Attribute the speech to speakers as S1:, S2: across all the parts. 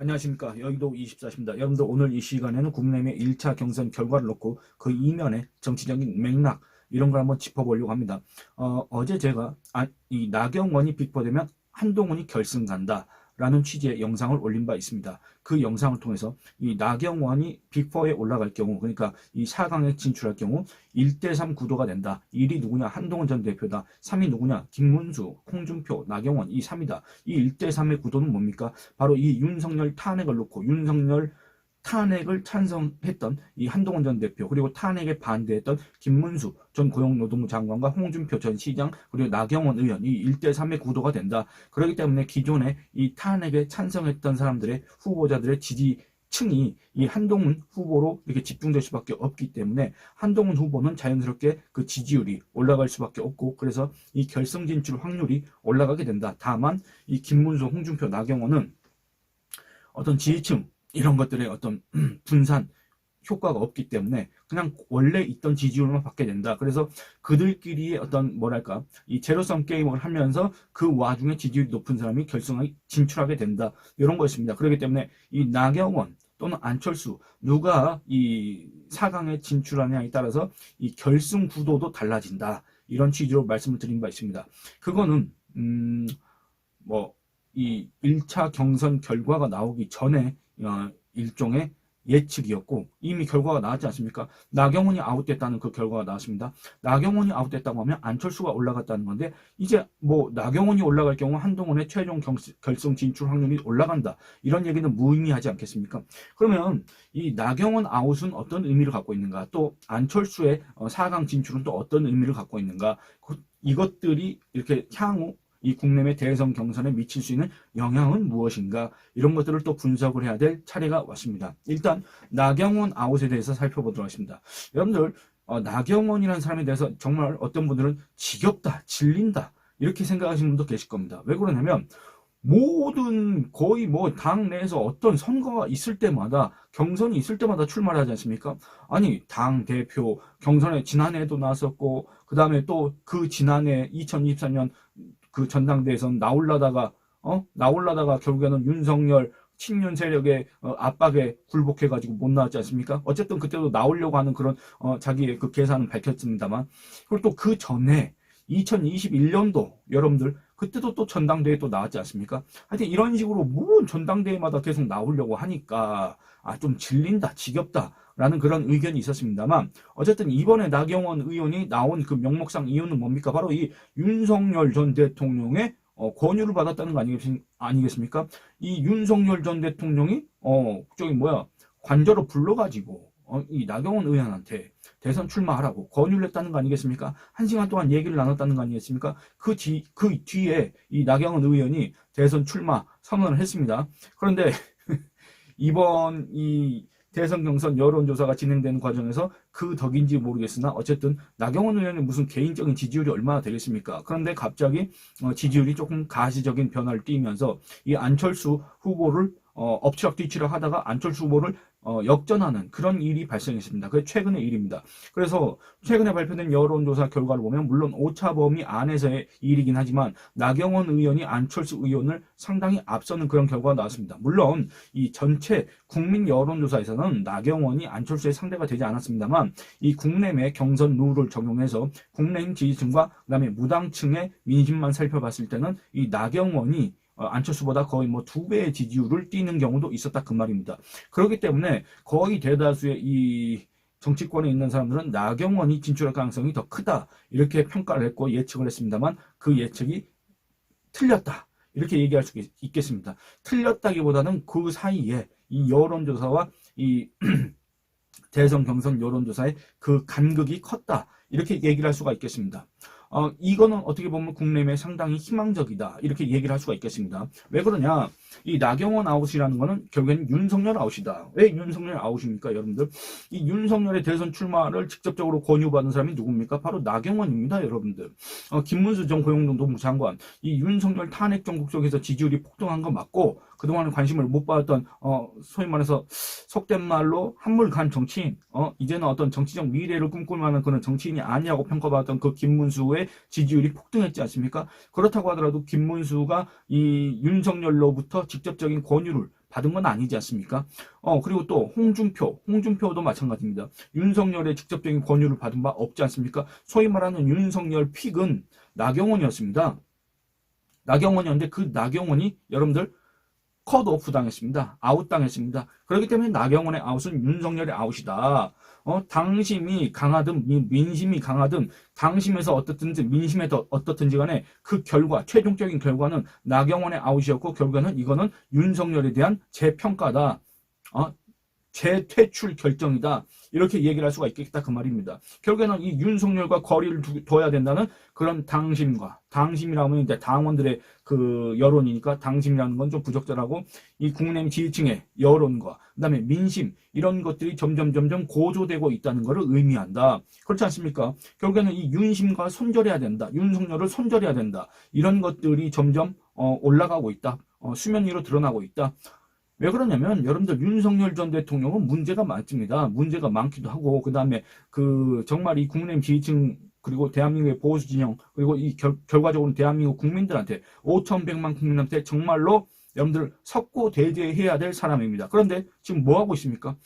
S1: 안녕하십니까. 여의도 24입니다. 여러분들 오늘 이 시간에는 국민의힘의 1차 경선 결과를 놓고 그 이면의 정치적인 맥락 이런 걸 한번 짚어보려고 합니다. 어제 제가 이 나경원이 빅포되면 한동훈이 결승 간다 라는 취지의 영상을 올린 바 있습니다. 그 영상을 통해서 이 나경원이 빅4에 올라갈 경우, 그러니까 이 4강에 진출할 경우 1대3 구도가 된다. 1위 누구냐? 한동훈 전 대표다. 3위 누구냐? 김문수, 홍준표, 나경원 이 3위다. 이 1대3의 구도는 뭡니까? 바로 이 윤석열 탄핵을 놓고 윤석열 탄핵을 찬성했던 이 한동훈 전 대표, 그리고 탄핵에 반대했던 김문수 전 고용노동부 장관과 홍준표 전 시장, 그리고 나경원 의원, 이 1대3의 구도가 된다. 그렇기 때문에 기존에 이 탄핵에 찬성했던 사람들의 후보자들의 지지층이 이 한동훈 후보로 이렇게 집중될 수밖에 없기 때문에 한동훈 후보는 자연스럽게 그 지지율이 올라갈 수밖에 없고, 그래서 이 결승 진출 확률이 올라가게 된다. 다만 이 김문수, 홍준표, 나경원은 어떤 지지층 이런 것들의 어떤 분산 효과가 없기 때문에 그냥 원래 있던 지지율만 받게 된다. 그래서 그들끼리의 어떤 뭐랄까 이 제로섬 게임을 하면서 그 와중에 지지율이 높은 사람이 결승에 진출하게 된다. 이런 거였습니다. 그렇기 때문에 이 나경원 또는 안철수 누가 이 4강에 진출하냐에 따라서 이 결승 구도도 달라진다. 이런 취지로 말씀을 드린 바 있습니다. 그거는 이 1차 경선 결과가 나오기 전에 일종의 예측이었고 이미 결과가 나왔지 않습니까? 나경원이 아웃됐다는 그 결과가 나왔습니다. 나경원이 아웃됐다고 하면 안철수가 올라갔다는 건데, 이제 뭐 나경원이 올라갈 경우 한동훈의 최종 결승 진출 확률이 올라간다. 이런 얘기는 무의미하지 않겠습니까? 그러면 이 나경원 아웃은 어떤 의미를 갖고 있는가? 또 안철수의 4강 진출은 또 어떤 의미를 갖고 있는가? 이것들이 이렇게 향후 이 국내외 대선 경선에 미칠 수 있는 영향은 무엇인가, 이런 것들을 또 분석을 해야 될 차례가 왔습니다. 일단 나경원 아웃에 대해서 살펴보도록 하겠습니다. 여러분들 나경원이라는 사람에 대해서 정말 어떤 분들은 지겹다, 질린다 이렇게 생각하시는 분도 계실 겁니다. 왜 그러냐면 모든 거의 뭐 당 내에서 어떤 선거가 있을 때마다, 경선이 있을 때마다 출마를 하지 않습니까? 아니 당 대표 경선에 지난해에도 나왔었고, 그 다음에 또 그 지난해 2024년 그 전당대회에선 나올라다가 결국에는 윤석열 친윤 세력의 압박에 굴복해가지고 못 나왔지 않습니까? 어쨌든 그때도 나오려고 하는 그런 자기의 그 계산은 밝혔습니다만, 그리고 또 그 전에 2021년도 여러분들 그때도 또 전당대회 또 나왔지 않습니까? 하여튼 이런 식으로 모든 전당대회마다 계속 나오려고 하니까 좀 질린다, 지겹다 라는 그런 의견이 있었습니다만, 어쨌든 이번에 나경원 의원이 나온 그 명목상 이유는 뭡니까? 바로 이 윤석열 전 대통령의 권유를 받았다는 거 아니겠습니까? 이 윤석열 전 대통령이 관저로 불러가지고 이 나경원 의원한테 대선 출마하라고 권유를 했다는 거 아니겠습니까? 1시간 동안 얘기를 나눴다는 거 아니겠습니까? 그 뒤에 이 나경원 의원이 대선 출마 선언을 했습니다. 그런데 이번 이 대선 경선 여론조사가 진행되는 과정에서 그 덕인지 모르겠으나 어쨌든 나경원 의원의 무슨 개인적인 지지율이 얼마나 되겠습니까? 그런데 갑자기 지지율이 조금 가시적인 변화를 띠면서 이 안철수 후보를 엎치락뒤치락 하다가 안철수 후보를 역전하는 그런 일이 발생했습니다. 그게 최근의 일입니다. 그래서 최근에 발표된 여론조사 결과를 보면 물론 오차 범위 안에서의 일이긴 하지만 나경원 의원이 안철수 의원을 상당히 앞서는 그런 결과가 나왔습니다. 물론 이 전체 국민 여론조사에서는 나경원이 안철수의 상대가 되지 않았습니다만, 이 국내외 경선 룰을 적용해서 국내인 지지층과 그다음에 무당층의 민심만 살펴봤을 때는 이 나경원이 안철수보다 거의 뭐 2배의 지지율을 띄는 경우도 있었다 그 말입니다. 그렇기 때문에 거의 대다수의 이 정치권에 있는 사람들은 나경원이 진출할 가능성이 더 크다 이렇게 평가를 했고 예측을 했습니다만, 그 예측이 틀렸다 이렇게 얘기할 수 있겠습니다. 틀렸다기보다는 그 사이에 이 여론조사와 이 대선 경선 여론조사의 그 간극이 컸다 이렇게 얘기를 할 수가 있겠습니다. 이거는 어떻게 보면 국내외 상당히 희망적이다 이렇게 얘기를 할 수가 있겠습니다. 왜 그러냐, 이 나경원 아웃이라는 거는 결국엔 윤석열 아웃이다. 왜 윤석열 아웃입니까? 여러분들, 이 윤석열의 대선 출마를 직접적으로 권유받은 사람이 누굽니까? 바로 나경원입니다. 여러분들, 김문수 전 고용노동부 장관, 이 윤석열 탄핵 정국 속에서 지지율이 폭등한 거 맞고 그동안 관심을 못 받았던 소위 말해서 속된 말로 한물간 정치인, 이제는 어떤 정치적 미래를 꿈꿀 만한 그런 정치인이 아니라고 평가받았던 그 김문수의 지지율이 폭등했지 않습니까? 그렇다고 하더라도 김문수가 이 윤석열로부터 직접적인 권유를 받은 건 아니지 않습니까? 그리고 또 홍준표도 마찬가지입니다. 윤석열의 직접적인 권유를 받은 바 없지 않습니까? 소위 말하는 윤석열 픽은 나경원이었습니다. 나경원이었는데 그 나경원이 여러분들 컷오프 당했습니다. 아웃 당했습니다. 그렇기 때문에 나경원의 아웃은 윤석열의 아웃이다. 당심이 강하든 민심이 강하든 당심에서 어떻든지 민심에 어떻든지 간에 그 결과 최종적인 결과는 나경원의 아웃이었고 결과는 이거는 윤석열에 대한 재평가다. 재퇴출 결정이다. 이렇게 얘기를 할 수가 있겠다 그 말입니다. 결국에는 이 윤석열과 거리를 둬야 된다는 그런 당심이라면 이제 당원들의 그 여론이니까 당심이라는 건 좀 부적절하고 이 국민의힘 지지층의 여론과 그다음에 민심 이런 것들이 점점 고조되고 있다는 것을 의미한다. 그렇지 않습니까? 결국에는 이 윤심과 손절해야 된다. 윤석열을 손절해야 된다. 이런 것들이 점점 올라가고 있다. 수면 위로 드러나고 있다. 왜 그러냐면 여러분들 윤석열 전 대통령은 문제가 많습니다. 문제가 많기도 하고 그다음에 정말 이 국민의힘 지지층 그리고 대한민국의 보수 진영 그리고 이 결과적으로 대한민국 국민들한테 5,100만 국민한테 정말로 여러분들 석고대죄해야 될 사람입니다. 그런데 지금 뭐 하고 있습니까?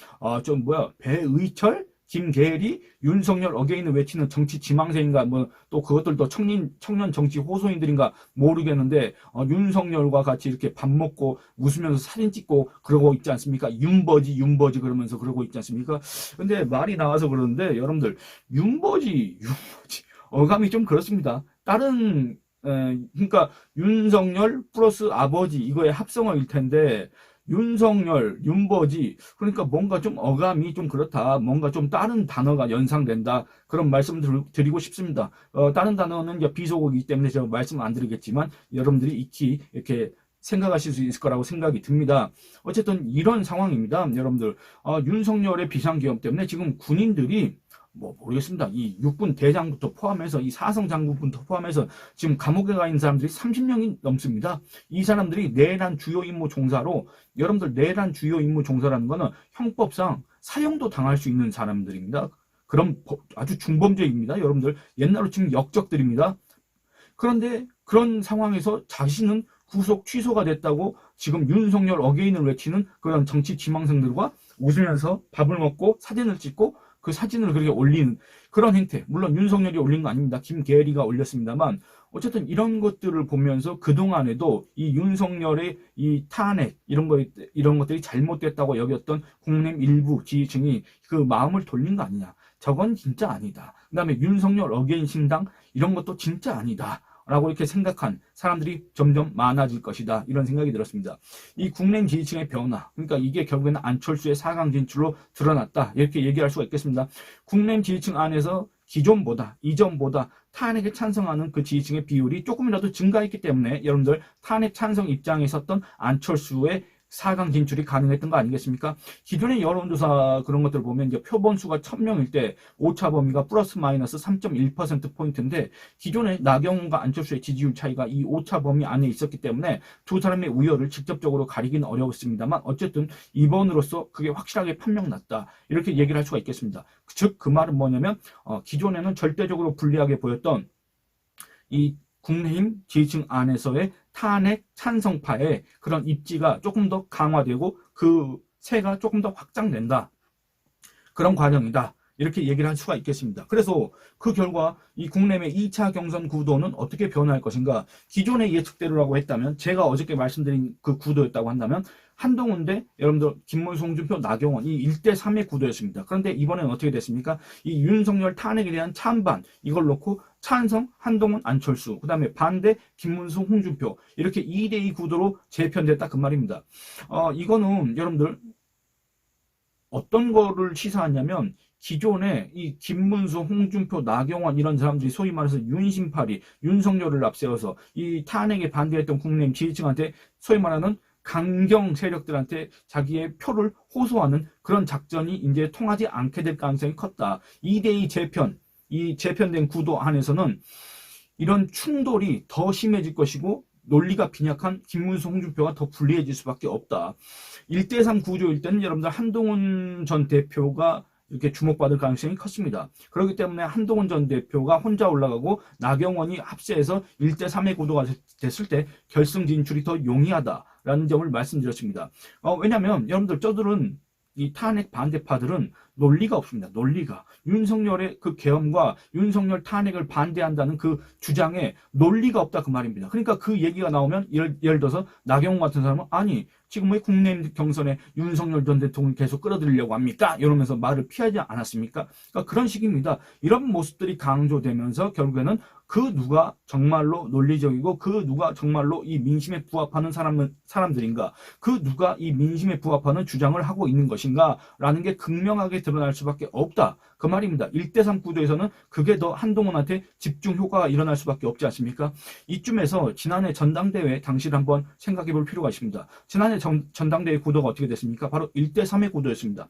S1: 배의철, 김계리, 윤석열 어게인을 외치는 정치 지망생인가 또 그것들도 청년 정치 호소인들인가 모르겠는데 윤석열과 같이 이렇게 밥 먹고 웃으면서 사진 찍고 그러고 있지 않습니까? 윤버지 그러면서 그러고 있지 않습니까? 근데 말이 나와서 그러는데 여러분들 윤버지 어감이 좀 그렇습니다. 그러니까 윤석열 플러스 아버지 이거의 합성어일 텐데 윤석열, 윤버지 그러니까 뭔가 좀 어감이 좀 그렇다. 뭔가 좀 다른 단어가 연상된다. 그런 말씀을 드리고 싶습니다. 다른 단어는 이제 비속어이기 때문에 제가 말씀 안 드리겠지만 여러분들이 익히 이렇게 생각하실 수 있을 거라고 생각이 듭니다. 어쨌든 이런 상황입니다. 여러분들 윤석열의 비상계엄 때문에 지금 군인들이 모르겠습니다. 이 육군 대장부터 포함해서 이 사성 장군부터 포함해서 지금 감옥에 가 있는 사람들이 30명이 넘습니다. 이 사람들이 내란 주요 임무 종사로 여러분들 내란 주요 임무 종사라는 거는 형법상 사형도 당할 수 있는 사람들입니다. 그럼 아주 중범죄입니다. 여러분들 옛날로 치면 역적들입니다. 그런데 그런 상황에서 자신은 구속 취소가 됐다고 지금 윤석열 어게인을 외치는 그런 정치 지망생들과 웃으면서 밥을 먹고 사진을 찍고 그 사진을 그렇게 올리는 그런 행태. 물론 윤석열이 올린 거 아닙니다. 김계리가 올렸습니다만 어쨌든 이런 것들을 보면서 그동안에도 이 윤석열의 이 탄핵 이런 것들이 잘못됐다고 여겼던 국민의힘 일부 지지층이 그 마음을 돌린 거 아니냐. 저건 진짜 아니다. 그다음에 윤석열 어게인 신당 이런 것도 진짜 아니다. 라고 이렇게 생각한 사람들이 점점 많아질 것이다. 이런 생각이 들었습니다. 이 국민의힘 지지층의 변화, 그러니까 이게 결국에는 안철수의 4강 진출로 드러났다. 이렇게 얘기할 수가 있겠습니다. 국민의힘 지지층 안에서 이전보다 탄핵에 찬성하는 그 지지층의 비율이 조금이라도 증가했기 때문에 여러분들 탄핵 찬성 입장에 섰던 안철수의 4강 진출이 가능했던 거 아니겠습니까? 기존의 여론조사 그런 것들을 보면 이제 표본수가 1000명일 때 오차 범위가 플러스 마이너스 3.1%포인트인데 기존의 나경원과 안철수의 지지율 차이가 이 오차 범위 안에 있었기 때문에 두 사람의 우열을 직접적으로 가리기는 어려웠습니다만 어쨌든 이번으로써 그게 확실하게 판명났다. 이렇게 얘기를 할 수가 있겠습니다. 즉 그 말은 뭐냐면 기존에는 절대적으로 불리하게 보였던 이 국민의힘 지지층 안에서의 탄핵 찬성파의 그런 입지가 조금 더 강화되고 그 세가 조금 더 확장된다. 그런 과정이다. 이렇게 얘기를 할 수가 있겠습니다. 그래서 그 결과 이 국내의 2차 경선 구도는 어떻게 변화할 것인가? 기존의 예측대로라고 했다면 제가 어저께 말씀드린 그 구도였다고 한다면 한동훈 대 여러분들 김문수, 홍준표, 나경원 이 1대3의 구도였습니다. 그런데 이번에는 어떻게 됐습니까? 이 윤석열 탄핵에 대한 찬반 이걸 놓고 찬성 한동훈, 안철수 그 다음에 반대 김문수, 홍준표 이렇게 2대2 구도로 재편됐다 그 말입니다. 이거는 여러분들 어떤 거를 시사하냐면 기존에 이 김문수, 홍준표, 나경원 이런 사람들이 소위 말해서 윤심파리, 윤석열을 앞세워서 이 탄핵에 반대했던 국민의힘 지지층한테 소위 말하는 강경 세력들한테 자기의 표를 호소하는 그런 작전이 이제 통하지 않게 될 가능성이 컸다. 2대2 재편, 이 재편된 구도 안에서는 이런 충돌이 더 심해질 것이고 논리가 빈약한 김문수, 홍준표가 더 불리해질 수밖에 없다. 1대3 구조일 때는 여러분들 한동훈 전 대표가 이렇게 주목받을 가능성이 컸습니다. 그렇기 때문에 한동훈 전 대표가 혼자 올라가고 나경원이 합세해서 1대3의 구도가 됐을 때 결승 진출이 더 용이하다라는 점을 말씀드렸습니다. 왜냐하면 여러분들 저들은 이 탄핵 반대파들은 논리가 없습니다. 논리가. 윤석열의 그 계엄과 윤석열 탄핵을 반대한다는 그 주장에 논리가 없다 그 말입니다. 그러니까 그 얘기가 나오면 예를 들어서 나경원 같은 사람은 아니 지금 왜 국내임 경선에 윤석열 전 대통령을 계속 끌어들이려고 합니까? 이러면서 말을 피하지 않았습니까? 그러니까 그런 식입니다. 이런 모습들이 강조되면서 결국에는 그 누가 정말로 논리적이고 그 누가 정말로 이 민심에 부합하는 사람들인가, 그 누가 이 민심에 부합하는 주장을 하고 있는 것인가 라는 게 극명하게 드러날 수밖에 없다 그 말입니다. 1대3 구도에서는 그게 더 한동훈한테 집중 효과가 일어날 수밖에 없지 않습니까? 이쯤에서 지난해 전당대회 당시를 한번 생각해 볼 필요가 있습니다. 지난해 전당대회 구도가 어떻게 됐습니까? 바로 1대3의 구도였습니다.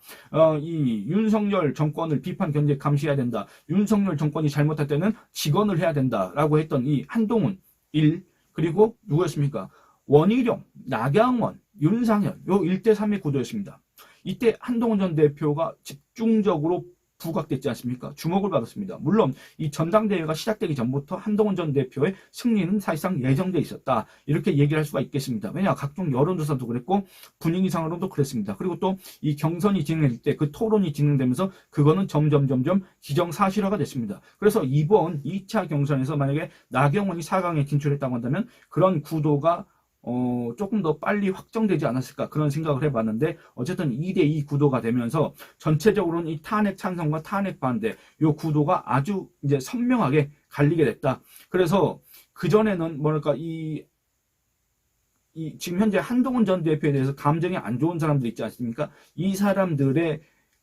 S1: 이 윤석열 정권을 비판 견제 감시해야 된다. 윤석열 정권이 잘못할 때는 직언을 해야 된다라고 했던 이 한동훈 1, 그리고 누구였습니까? 원희룡, 나경원, 윤상현, 요 1대3의 구도였습니다. 이때 한동훈 전 대표가 집중적으로 부각됐지 않습니까? 주목을 받았습니다. 물론 이 전당대회가 시작되기 전부터 한동훈 전 대표의 승리는 사실상 예정돼 있었다. 이렇게 얘기를 할 수가 있겠습니다. 왜냐? 각종 여론조사도 그랬고 분위기상으로도 그랬습니다. 그리고 또 이 경선이 진행될 때 그 토론이 진행되면서 그거는 점점 기정사실화가 됐습니다. 그래서 이번 2차 경선에서 만약에 나경원이 4강에 진출했다고 한다면 그런 구도가 조금 더 빨리 확정되지 않았을까 그런 생각을 해봤는데 어쨌든 2대2 구도가 되면서 전체적으로는 이 탄핵 찬성과 탄핵 반대 요 구도가 아주 이제 선명하게 갈리게 됐다. 그래서 그전에는 뭐랄까 지금 현재 한동훈 전 대표에 대해서 감정이 안 좋은 사람들 있지 않습니까? 이 사람들의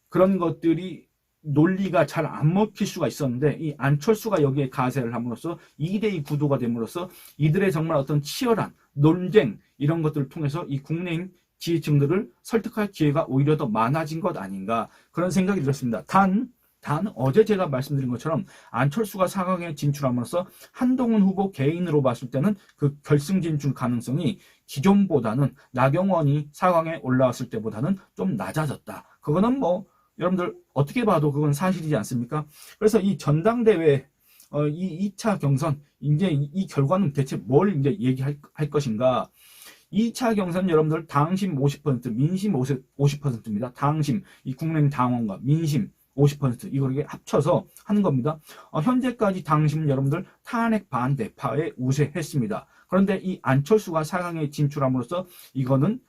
S1: 그런 것들이 논리가 잘 안 먹힐 수가 있었는데 이 안철수가 여기에 가세를 함으로써 2대2 구도가 됨으로써 이들의 정말 어떤 치열한 논쟁 이런 것들을 통해서 이 국내인 지지층들을 설득할 기회가 오히려 더 많아진 것 아닌가 그런 생각이 들었습니다. 단 어제 제가 말씀드린 것처럼 안철수가 4강에 진출함으로써 한동훈 후보 개인으로 봤을 때는 그 결승 진출 가능성이 기존보다는 나경원이 4강에 올라왔을 때보다는 좀 낮아졌다. 그거는 뭐 여러분들 어떻게 봐도 그건 사실이지 않습니까? 그래서 이 전당대회 이 2차 경선 이제 이 결과는 대체 뭘 이제 얘기할 것인가? 2차 경선 여러분들 당심 50%, 민심 50%입니다. 당심 이 국민의힘 당원과 민심 50% 이걸 합쳐서 하는 겁니다. 현재까지 당심 여러분들 탄핵 반대파에 우세했습니다. 그런데 이 안철수가 4강에 진출함으로써 이거는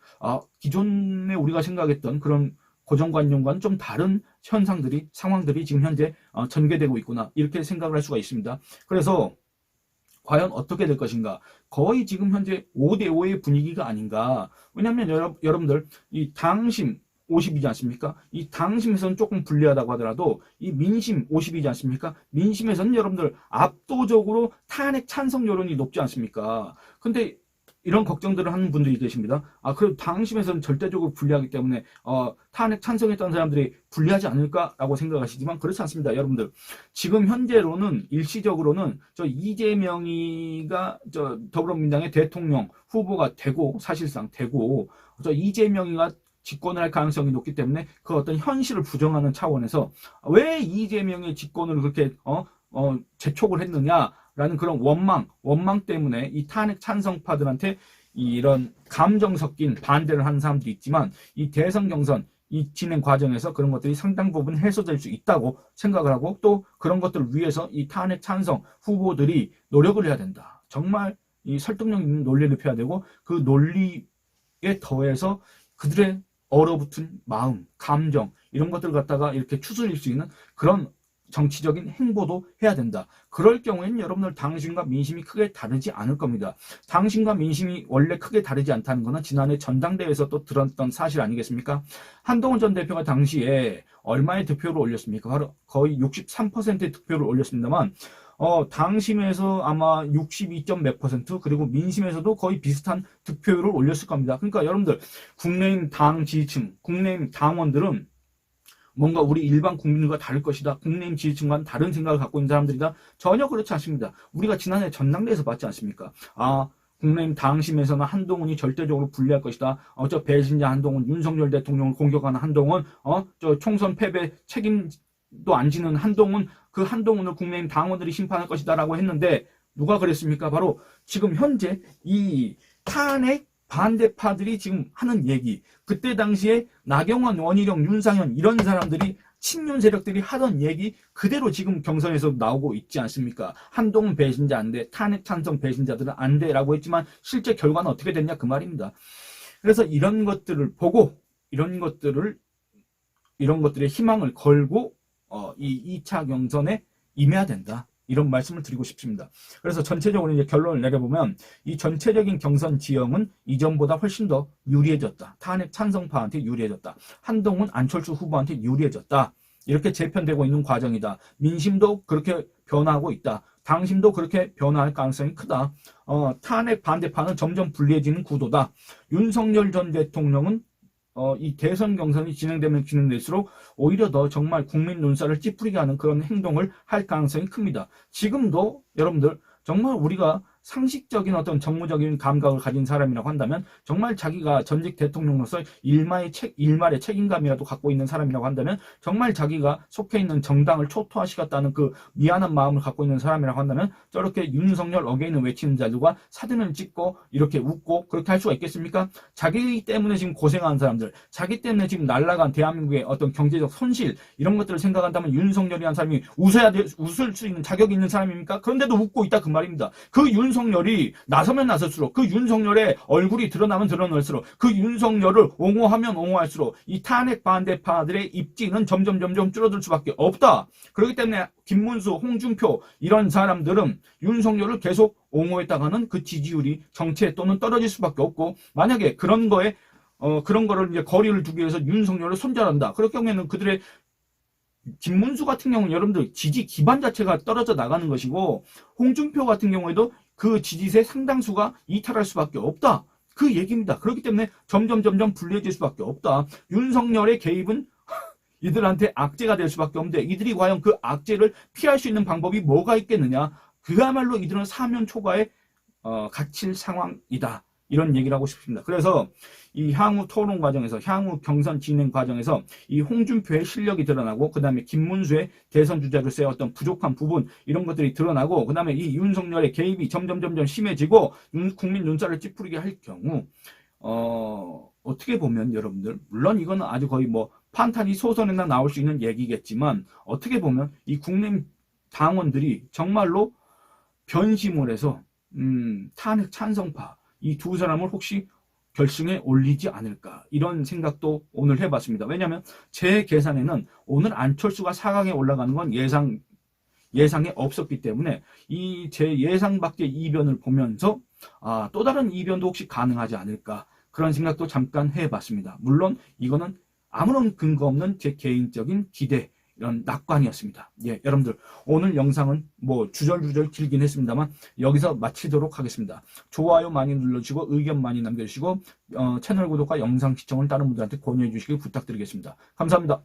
S1: 기존에 우리가 생각했던 그런 고정관념과는 좀 다른 현상들이 상황들이 지금 현재 전개되고 있구나 이렇게 생각을 할 수가 있습니다. 그래서 과연 어떻게 될 것인가? 거의 지금 현재 5대5의 분위기가 아닌가. 왜냐하면 여러분들 이 당심 50이지 않습니까? 이 당심에서는 조금 불리하다고 하더라도 이 민심 50이지 않습니까? 민심에서는 여러분들 압도적으로 탄핵 찬성 여론이 높지 않습니까? 근데 이런 걱정들을 하는 분들이 계십니다. 그래도 당심에서는 절대적으로 불리하기 때문에 탄핵 찬성했던 사람들이 불리하지 않을까라고 생각하시지만 그렇지 않습니다. 여러분들 지금 현재로는 일시적으로는 저 이재명이가 저 더불어민주당의 대통령 후보가 되고 사실상 되고 저 이재명이가 집권을 할 가능성이 높기 때문에 그 어떤 현실을 부정하는 차원에서 왜 이재명의 집권을 그렇게 재촉을 했느냐라는 그런 원망 때문에 이 탄핵 찬성파들한테 이런 감정 섞인 반대를 하는 사람도 있지만 이 대선 경선 이 진행 과정에서 그런 것들이 상당 부분 해소될 수 있다고 생각을 하고 또 그런 것들을 위해서 이 탄핵 찬성 후보들이 노력을 해야 된다. 정말 이 설득력 있는 논리를 펴야 되고 그 논리에 더해서 그들의 얼어붙은 마음, 감정 이런 것들을 갖다가 이렇게 추스릴 수 있는 그런 정치적인 행보도 해야 된다. 그럴 경우에는 여러분들 당심과 민심이 크게 다르지 않을 겁니다. 당심과 민심이 원래 크게 다르지 않다는 것은 지난해 전당대회에서 또 들었던 사실 아니겠습니다. 한동훈 전 대표가 당시에 얼마의 득표를 올렸습니까? 바로 거의 63%의 득표를 올렸습니다만 당심에서 아마 62점 몇 %, 그리고 민심에서도 거의 비슷한 득표율을 올렸을 겁니다. 그러니까 여러분들 국내임 당 지지층, 국내임 당원들은 뭔가 우리 일반 국민과 다를 것이다. 국내임 지지층과는 다른 생각을 갖고 있는 사람들이다. 전혀 그렇지 않습니다. 우리가 지난해 전당대회에서 봤지 않습니까? 국민의힘 당심에서는 한동훈이 절대적으로 불리할 것이다. 저 배신자 한동훈, 윤석열 대통령을 공격하는 한동훈, 저 총선 패배 책임도 안 지는 한동훈, 그 한동훈을 국민의힘 당원들이 심판할 것이다라고 했는데 누가 그랬습니까? 바로 지금 현재 이 탄핵 반대파들이 지금 하는 얘기, 그때 당시에 나경원, 원희룡, 윤상현 이런 사람들이 친윤 세력들이 하던 얘기 그대로 지금 경선에서 나오고 있지 않습니까? 한동훈 배신자 안 돼, 탄핵 찬성 배신자들은 안 돼라고 했지만 실제 결과는 어떻게 됐냐 그 말입니다. 그래서 이런 것들을 보고 이런 것들의 희망을 걸고 이 2차 경선에 임해야 된다. 이런 말씀을 드리고 싶습니다. 그래서 전체적으로 이제 결론을 내려보면 이 전체적인 경선 지형은 이전보다 훨씬 더 유리해졌다. 탄핵 찬성파한테 유리해졌다. 한동훈, 안철수 후보한테 유리해졌다. 이렇게 재편되고 있는 과정이다. 민심도 그렇게 변화하고 있다. 당심도 그렇게 변화할 가능성이 크다. 탄핵 반대파는 점점 불리해지는 구도다. 윤석열 전 대통령은 이 대선 경선이 진행되면 진행될수록 오히려 더 정말 국민 눈살을 찌푸리게 하는 그런 행동을 할 가능성이 큽니다. 지금도 여러분들 정말 우리가 상식적인 어떤 정무적인 감각을 가진 사람이라고 한다면 정말 자기가 전직 대통령으로서 일말의 책임감이라도 갖고 있는 사람이라고 한다면 정말 자기가 속해 있는 정당을 초토화시켰다는 그 미안한 마음을 갖고 있는 사람이라고 한다면 저렇게 윤석열 어게인을 외치는 자들과 사진을 찍고 이렇게 웃고 그렇게 할 수가 있겠습니까? 자기 때문에 지금 고생하는 사람들, 자기 때문에 지금 날아간 대한민국의 어떤 경제적 손실 이런 것들을 생각한다면 윤석열이라는 사람이 웃을 수 있는 자격이 있는 사람입니까? 그런데도 웃고 있다 그 말입니다. 그 윤석열이 나서면 나설수록 그 윤석열의 얼굴이 드러나면 드러날수록 그 윤석열을 옹호하면 옹호할수록 이 탄핵 반대파들의 입지는 점점 줄어들 수밖에 없다. 그렇기 때문에 김문수, 홍준표 이런 사람들은 윤석열을 계속 옹호했다가는 그 지지율이 정체 또는 떨어질 수밖에 없고 만약에 그런 거를 이제 거리를 두기 위해서 윤석열을 손절한다. 그럴 경우에는 그들의 김문수 같은 경우는 여러분들 지지 기반 자체가 떨어져 나가는 것이고 홍준표 같은 경우에도 그 지지세 상당수가 이탈할 수밖에 없다. 그 얘기입니다. 그렇기 때문에 점점 불리해질 수밖에 없다. 윤석열의 개입은 이들한테 악재가 될 수밖에 없는데 이들이 과연 그 악재를 피할 수 있는 방법이 뭐가 있겠느냐. 그야말로 이들은 사면 초과에 갇힐 상황이다. 이런 얘기를 하고 싶습니다. 그래서 이 향후 토론 과정에서 향후 경선 진행 과정에서 이 홍준표의 실력이 드러나고 그 다음에 김문수의 대선 주자로서의 어떤 부족한 부분 이런 것들이 드러나고 그 다음에 이 윤석열의 개입이 점점 심해지고 국민 눈살을 찌푸리게 할 경우 어떻게 보면 여러분들 물론 이거는 아주 거의 뭐 판타지 소설에나 나올 수 있는 얘기겠지만 어떻게 보면 이 국민 당원들이 정말로 변심을 해서 탄핵 찬성파 이 두 사람을 혹시 결승에 올리지 않을까 이런 생각도 오늘 해봤습니다. 왜냐하면 제 계산에는 오늘 안철수가 4강에 올라가는 건 예상에 없었기 때문에 이 제 예상 밖의 이변을 보면서 또 다른 이변도 혹시 가능하지 않을까 그런 생각도 잠깐 해봤습니다. 물론 이거는 아무런 근거 없는 제 개인적인 기대 이런 낙관이었습니다. 예, 여러분들 오늘 영상은 뭐 주절주절 길긴 했습니다만 여기서 마치도록 하겠습니다. 좋아요 많이 눌러주시고 의견 많이 남겨주시고 채널 구독과 영상 시청을 다른 분들한테 권유해 주시길 부탁드리겠습니다. 감사합니다.